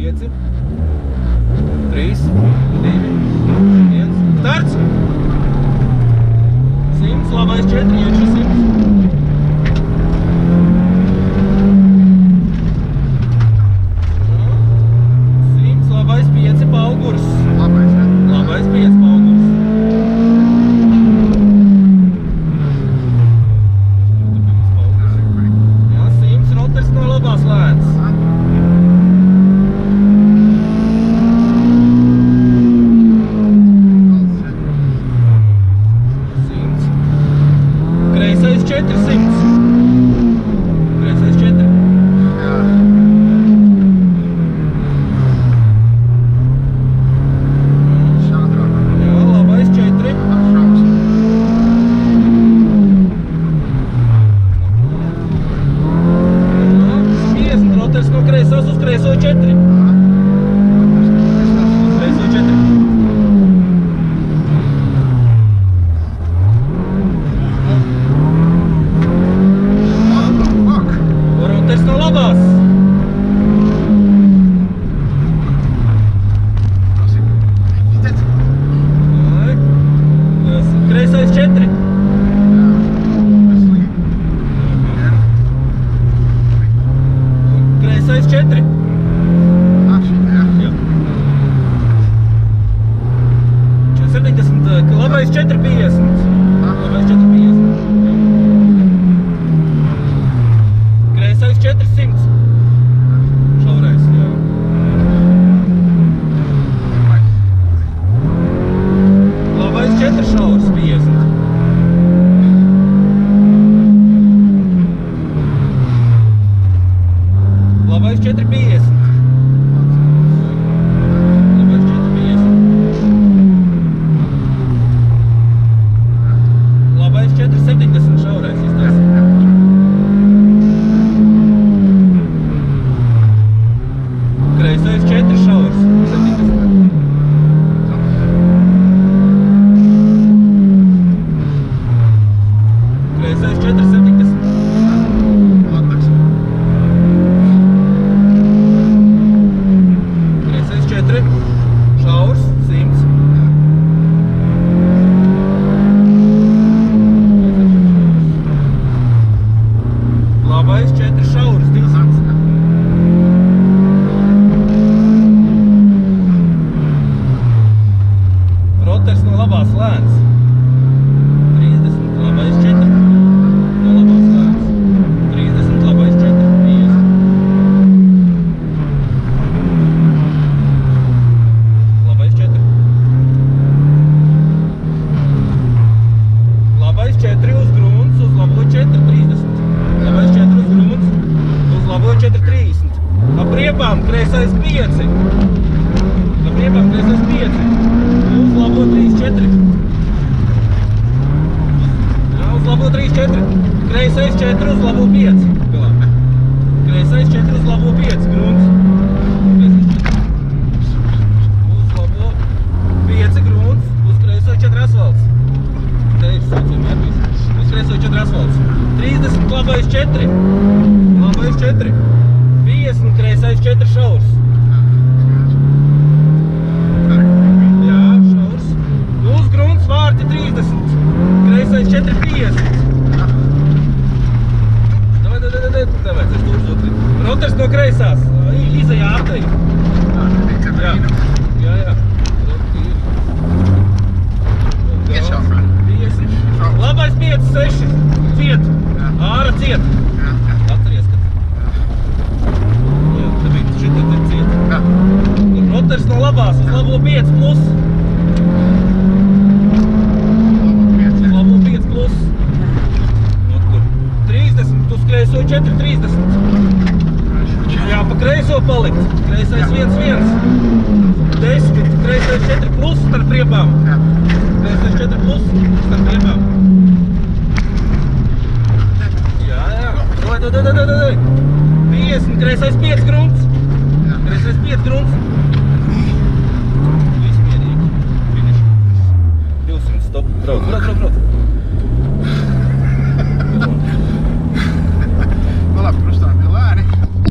5, 3, 2, 1. Starts! 100, labais 4, iekšā 100. Labais 5 paugurs. Jā, 100 roters no labās lēns. Kreisais 400. Kreisais 4. Kreisās uz kreiso 4. Uz kreiso 4. Roters no labās. Kreisais 4. Kreisais 4. Labais 450. Labais 450. Kreisais 400. Šaurais, jā. Labais 4 šaurs 50. Labais 450. Labais 470 šaurais iztais. Kreisais 4 šaurs 70. Kreisais 470. Kreisais 4 šaurs 100. Labais 4 šaurs 200. Roters no labās lēns. 30, labais 4. No labās lēns. 30, labais 4, 50. Labais 4. Labais 4 uz grunts, uz labo 4, 30. Labais 4 uz grunts, uz labo 4,30. Ap riepām kreisais 5. Ap riepām kreisais 5. Uz labo 3,4. Jā, uz labo 3,4. Kreisais 4 uz labo 5. Kreisais 4 uz labo 5. Grunts. Uz labo 5 grunts, uz kreiso 4 asfalts. Te ir saucam jāpīs. Uz kreiso 4 asfalts. 30, labais 4. Labais 4. 50, kreisais 4 šaurs. Jā, šaurs. Uz grunts vārti 30. Kreisais 4, 50. Davai, es tur zutri. Roters no kreisās. Izajā ārtai. Jā. Labais 5, 6. Ciet. Āra ciet. Atceries, ka... Jā, te bija šitā te ciet. Roters no labās uz labo 5 plus. Uz labo 5 plus. 30, uz kreiso 4, 30. Jā, pa kreiso palikt. Kreisais 1, 1. 10, kreisais 4 plus starp riepām. Kreisais 4 plus starp riepām. Dai. 50, kreisais 5 grunts. Kreisais 5 grunts. Viss mierīgi. Finish. 200, stop. Brauc.